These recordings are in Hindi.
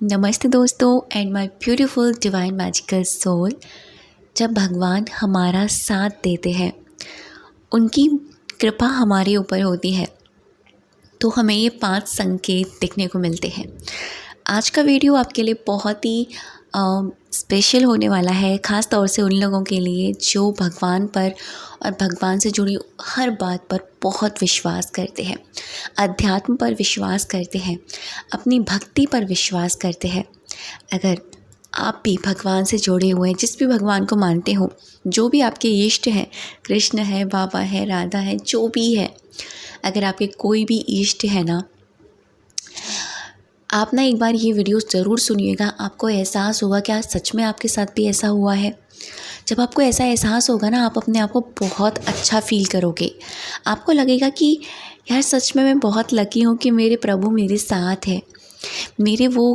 नमस्ते दोस्तों and my beautiful divine magical soul. जब भगवान हमारा साथ देते हैं, उनकी कृपा हमारे ऊपर होती है, तो हमें ये 5 संकेत देखने को मिलते हैं। आज का वीडियो आपके लिए बहुत ही स्पेशल होने वाला है, ख़ास तौर से उन लोगों के लिए जो भगवान पर और भगवान से जुड़ी हर बात पर बहुत विश्वास करते हैं, अध्यात्म पर विश्वास करते हैं, अपनी भक्ति पर विश्वास करते हैं। अगर आप भी भगवान से जुड़े हुए हैं, जिस भी भगवान को मानते हो, जो भी आपके इष्ट हैं, कृष्ण है, बाबा है, राधा है, जो भी है, अगर आपके कोई भी इष्ट है ना, आप ना एक बार ये वीडियो ज़रूर सुनिएगा। आपको एहसास होगा क्या सच में आपके साथ भी ऐसा हुआ है। जब आपको ऐसा एहसास होगा ना, आप अपने आप को बहुत अच्छा फ़ील करोगे। आपको लगेगा कि यार सच में मैं बहुत लकी हूँ कि मेरे प्रभु मेरे साथ है, मेरे वो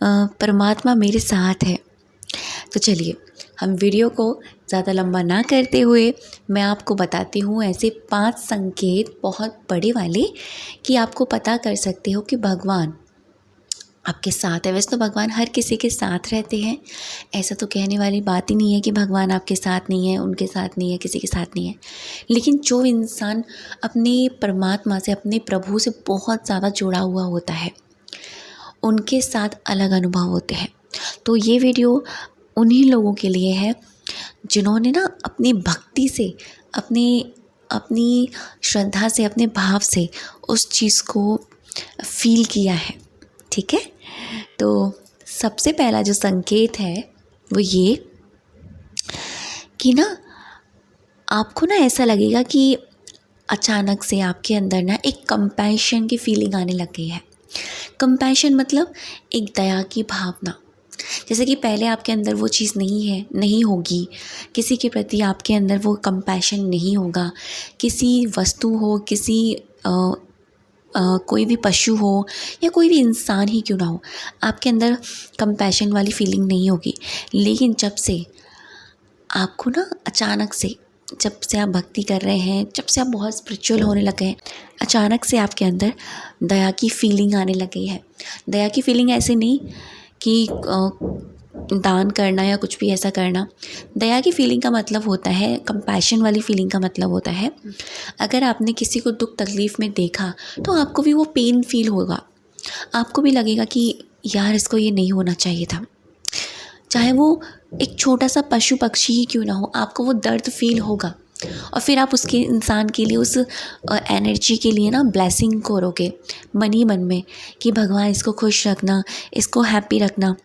परमात्मा मेरे साथ है। तो चलिए, हम वीडियो को ज़्यादा लंबा ना करते हुए मैं आपको बताती हूँ ऐसे 5 संकेत बहुत बड़े वाले कि आपको पता कर सकते हो कि भगवान आपके साथ है। वैसे तो भगवान हर किसी के साथ रहते हैं, ऐसा तो कहने वाली बात ही नहीं है कि भगवान आपके साथ नहीं है, उनके साथ नहीं है, किसी के साथ नहीं है। लेकिन जो इंसान अपने परमात्मा से, अपने प्रभु से बहुत ज़्यादा जुड़ा हुआ होता है, उनके साथ अलग अनुभव होते हैं। तो ये वीडियो उन्हीं लोगों के लिए है जिन्होंने ना अपनी भक्ति से, अपनी श्रद्धा से, अपने भाव से उस चीज़ को फील किया है। ठीक है, तो सबसे पहला जो संकेत है वो ये कि ना आपको ना ऐसा लगेगा कि अचानक से आपके अंदर ना एक कंपैशन की फीलिंग आने लग गई है। कंपैशन मतलब एक दया की भावना। जैसे कि पहले आपके अंदर वो चीज़ नहीं होगी, किसी के प्रति आपके अंदर वो कंपैशन नहीं होगा। किसी वस्तु हो, कोई भी पशु हो या कोई भी इंसान ही क्यों ना हो, आपके अंदर कंपैशन वाली फीलिंग नहीं होगी। लेकिन जब से आपको ना अचानक से, जब से आप भक्ति कर रहे हैं, जब से आप बहुत स्पिरिचुअल होने लगे हैं, अचानक से आपके अंदर दया की फीलिंग आने लग गई है। दया की फीलिंग ऐसे नहीं कि दान करना या कुछ भी ऐसा करना। दया की फीलिंग का मतलब होता है, कंपैशन वाली फीलिंग का मतलब होता है, अगर आपने किसी को दुख तकलीफ़ में देखा तो आपको भी वो पेन फील होगा। आपको भी लगेगा कि यार इसको ये नहीं होना चाहिए था। चाहे वो एक छोटा सा पशु पक्षी ही क्यों ना हो, आपको वो दर्द फील होगा। और फिर आप उसके इंसान के लिए, उस एनर्जी के लिए ना ब्लेसिंग करोगे मन ही मन में कि भगवान इसको खुश रखना, इसको हैप्पी रखना,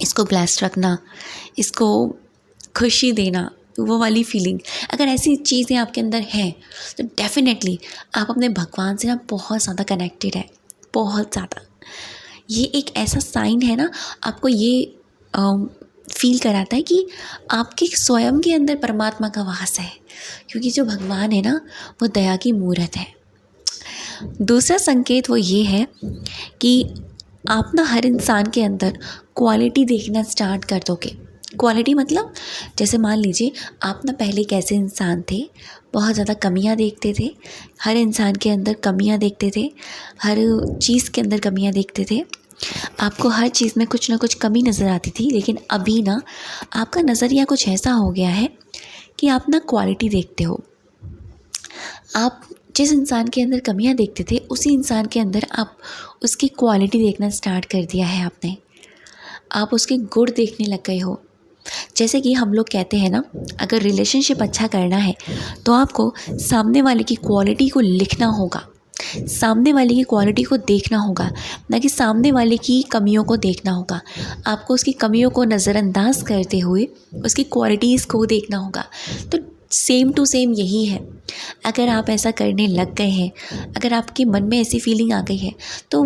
इसको ब्लेस्ड रखना, इसको खुशी देना। वो वाली फीलिंग अगर ऐसी चीज़ें आपके अंदर हैं तो डेफ़िनेटली आप अपने भगवान से ना बहुत ज़्यादा कनेक्टेड है, बहुत ज़्यादा। ये एक ऐसा साइन है ना, आपको ये फील कराता है कि आपके स्वयं के अंदर परमात्मा का वास है, क्योंकि जो भगवान है ना वो दया की मूरत है। दूसरा संकेत वो ये है कि आप ना हर इंसान के अंदर क्वालिटी देखना स्टार्ट कर दोगे। क्वालिटी मतलब जैसे मान लीजिए आप ना पहले कैसे इंसान थे, बहुत ज़्यादा कमियां देखते थे, हर इंसान के अंदर कमियां देखते थे, हर चीज़ के अंदर कमियां देखते थे, आपको हर चीज़ में कुछ ना कुछ कमी नज़र आती थी। लेकिन अभी ना आपका नज़रिया कुछ ऐसा हो गया है कि आप ना क्वालिटी देखते हो। आप जिस इंसान के अंदर कमियां देखते थे, उसी इंसान के अंदर आप उसकी क्वालिटी देखना स्टार्ट कर दिया है आपने। आप उसके गुण देखने लग गए हो। जैसे कि हम लोग कहते हैं ना, अगर रिलेशनशिप अच्छा करना है तो आपको सामने वाले की क्वालिटी को लिखना होगा, सामने वाले की क्वालिटी को देखना होगा, ना कि सामने वाले की कमियों को देखना होगा। आपको उसकी कमियों को नज़रअंदाज करते हुए उसकी क्वालिटीज़ को देखना होगा। तो सेम टू सेम यही है। अगर आप ऐसा करने लग गए हैं, अगर आपके मन में ऐसी फीलिंग आ गई है, तो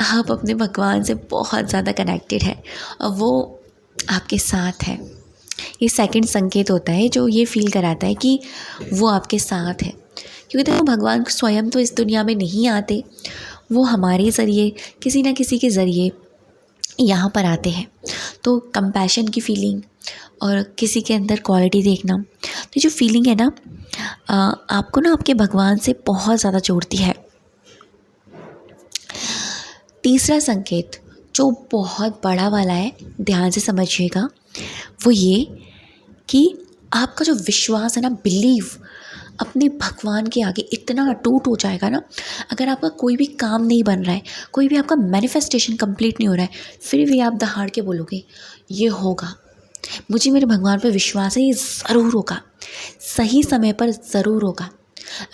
आप अपने भगवान से बहुत ज़्यादा कनेक्टेड है और वो आपके साथ है। ये सेकंड संकेत होता है जो ये फील कराता है कि वो आपके साथ है। क्योंकि देखो, भगवान स्वयं तो इस दुनिया में नहीं आते, वो हमारे ज़रिए, किसी न किसी के ज़रिए यहाँ पर आते हैं। तो कंपैशन की फीलिंग और किसी के अंदर क्वालिटी देखना, तो जो फीलिंग है ना, आपको ना आपके भगवान से बहुत ज़्यादा जोड़ती है। तीसरा संकेत जो बहुत बड़ा वाला है, ध्यान से समझिएगा, वो ये कि आपका जो विश्वास है ना, बिलीव अपने भगवान के आगे इतना अटूट हो जाएगा ना। अगर आपका कोई भी काम नहीं बन रहा है, कोई भी आपका मैनिफेस्टेशन कंप्लीट नहीं हो रहा है, फिर भी आप दहाड़ के बोलोगे ये होगा, मुझे मेरे भगवान पर विश्वास है, ये ज़रूर होगा, सही समय पर ज़रूर होगा।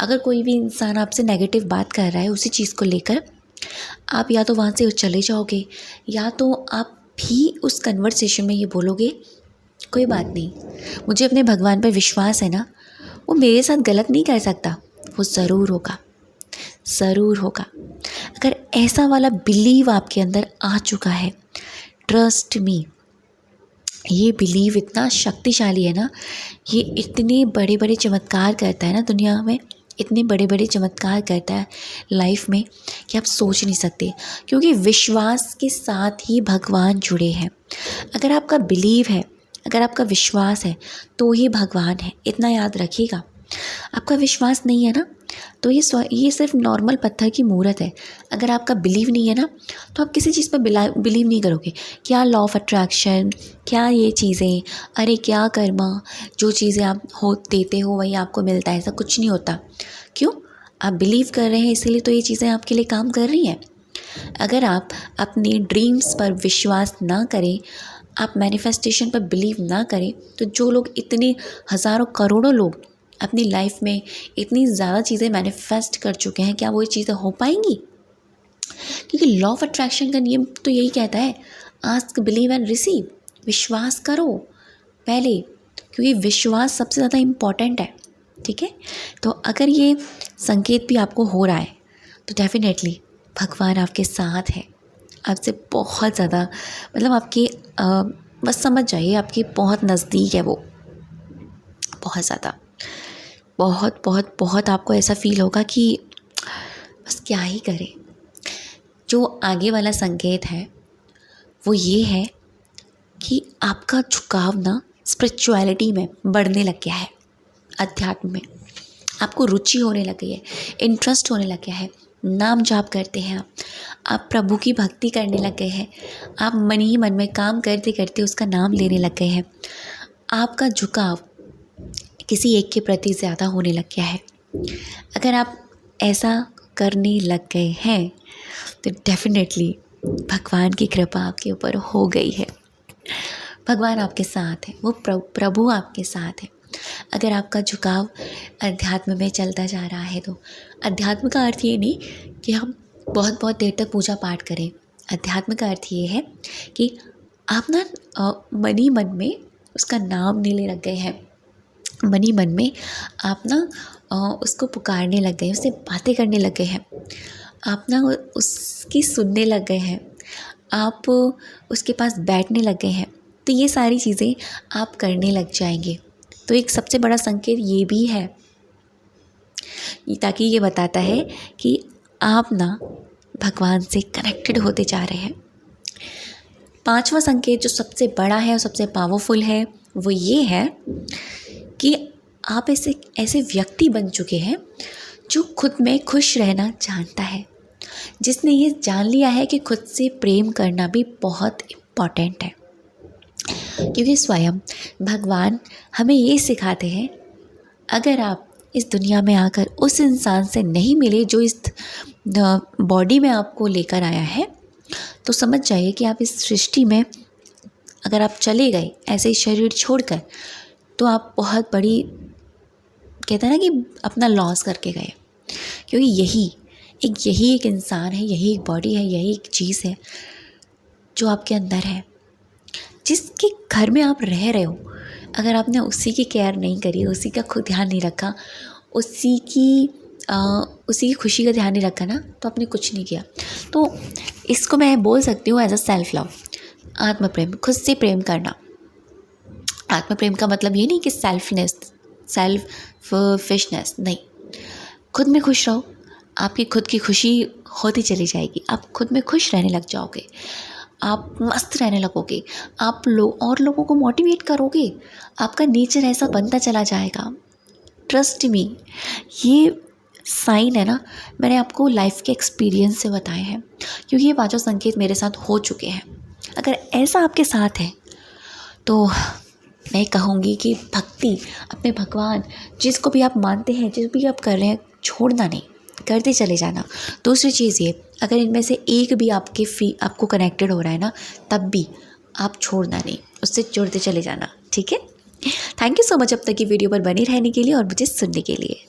अगर कोई भी इंसान आपसे नेगेटिव बात कर रहा है उसी चीज़ को लेकर, आप या तो वहाँ से चले जाओगे, या तो आप भी उस कन्वर्सेशन में ये बोलोगे कोई बात नहीं, मुझे अपने भगवान पर विश्वास है ना, वो मेरे साथ गलत नहीं कर सकता, वो ज़रूर होगा, ज़रूर होगा। अगर ऐसा वाला बिलीव आपके अंदर आ चुका है, ट्रस्ट मी, ये बिलीव इतना शक्तिशाली है ना, ये इतने बड़े बड़े चमत्कार करता है ना दुनिया में, इतने बड़े बड़े चमत्कार करता है लाइफ में कि आप सोच नहीं सकते। क्योंकि विश्वास के साथ ही भगवान जुड़े हैं। अगर आपका बिलीव है, अगर आपका विश्वास है, तो ही भगवान है, इतना याद रखिएगा। आपका विश्वास नहीं है ना, तो ये सिर्फ नॉर्मल पत्थर की मूर्त है। अगर आपका बिलीव नहीं है ना, तो आप किसी चीज़ पर बिलीव नहीं करोगे। क्या लॉ ऑफ अट्रैक्शन, क्या ये चीज़ें, अरे क्या कर्मा, जो चीज़ें आप देते हो वही आपको मिलता है, ऐसा कुछ नहीं होता। क्यों? आप बिलीव कर रहे हैं, इसीलिए तो ये चीज़ें आपके लिए काम कर रही हैं। अगर आप अपने ड्रीम्स पर विश्वास ना करें, आप मैनिफेस्टेशन पर बिलीव ना करें, तो जो लोग इतने हज़ारों करोड़ों लोग अपनी लाइफ में इतनी ज़्यादा चीज़ें मैनिफेस्ट कर चुके हैं, क्या वो ये चीज़ें हो पाएंगी? क्योंकि लॉ ऑफ अट्रैक्शन का नियम तो यही कहता है, आस्क, बिलीव एंड रिसीव। विश्वास करो पहले, क्योंकि विश्वास सबसे ज़्यादा इम्पॉर्टेंट है। ठीक है, तो अगर ये संकेत भी आपको हो रहा है, तो डेफिनेटली भगवान आपके साथ है, आपसे बहुत ज़्यादा, मतलब आपके बस समझ जाइए, आपके बहुत नज़दीक है वो, बहुत ज़्यादा, बहुत बहुत बहुत आपको ऐसा फील होगा कि बस क्या ही करें। जो आगे वाला संकेत है वो ये है कि आपका झुकाव ना स्पिरिचुअलिटी में बढ़ने लग गया है, अध्यात्म में आपको रुचि होने लग गई है, इंटरेस्ट होने लग गया है। नाम जाप करते हैं आप प्रभु की भक्ति करने लग गए हैं, आप मन ही मन में काम करते करते उसका नाम लेने लग गए हैं। आपका झुकाव किसी एक के प्रति ज़्यादा होने लग गया है। अगर आप ऐसा करने लग गए हैं, तो डेफिनेटली भगवान की कृपा आपके ऊपर हो गई है। भगवान आपके साथ है, वो प्रभु आपके साथ है। अगर आपका झुकाव अध्यात्म में चलता जा रहा है, तो अध्यात्म का अर्थ ये नहीं कि हम बहुत बहुत देर तक पूजा पाठ करें। अध्यात्म का अर्थ ये है कि आप ना मन ही मन में उसका नाम लेने लग गए हैं, मन ही मन में आप ना उसको पुकारने लग गए, उससे बातें करने लग गए हैं, आप ना उसकी सुनने लग गए हैं, आप उसके पास बैठने लग गए हैं। तो ये सारी चीज़ें आप करने लग जाएंगे। तो एक सबसे बड़ा संकेत ये भी है, ताकि ये बताता है कि आप ना भगवान से कनेक्टेड होते जा रहे हैं। पांचवा संकेत जो सबसे बड़ा है और सबसे पावरफुल है, वो ये है कि आप ऐसे व्यक्ति बन चुके हैं जो खुद में खुश रहना जानता है, जिसने ये जान लिया है कि खुद से प्रेम करना भी बहुत इम्पॉर्टेंट है। क्योंकि स्वयं भगवान हमें ये सिखाते हैं, अगर आप इस दुनिया में आकर उस इंसान से नहीं मिले जो इस बॉडी में आपको लेकर आया है, तो समझ जाइए कि आप इस सृष्टि में अगर आप चले गए ऐसे ही शरीर छोड़कर, तो आप बहुत बड़ी, कहते हैं ना कि अपना लॉस करके गए। क्योंकि यही एक इंसान है, यही एक बॉडी है, यही एक चीज़ है जो आपके अंदर है, जिसके घर में आप रह रहे हो। अगर आपने उसी की केयर नहीं करी, उसी का खुद ध्यान नहीं रखा, उसी की खुशी का ध्यान नहीं रखा ना, तो आपने कुछ नहीं किया। तो इसको मैं बोल सकती हूँ एज अ सेल्फ लव, आत्म प्रेम, खुद से प्रेम करना। आत्म प्रेम का मतलब ये नहीं कि सेल्फिशनेस नहीं, खुद में खुश रहो, आपकी खुद की खुशी होती चली जाएगी, आप खुद में खुश रहने लग जाओगे, आप मस्त रहने लगोगे, आप और लोगों को मोटिवेट करोगे, आपका नेचर ऐसा बनता चला जाएगा। ट्रस्ट मी, ये साइन है ना, मैंने आपको लाइफ के एक्सपीरियंस से बताए हैं, क्योंकि ये पांचों संकेत मेरे साथ हो चुके हैं। अगर ऐसा आपके साथ है तो मैं कहूँगी कि भक्ति, अपने भगवान, जिसको भी आप मानते हैं, जिस भी आप कर रहे हैं, छोड़ना नहीं, करते चले जाना। दूसरी चीज़ ये, अगर इनमें से एक भी आपको कनेक्टेड हो रहा है ना, तब भी आप छोड़ना नहीं, उससे जुड़ते चले जाना, ठीक है। थैंक यू सो मच अब तक की वीडियो पर बने रहने के लिए और मुझे सुनने के लिए।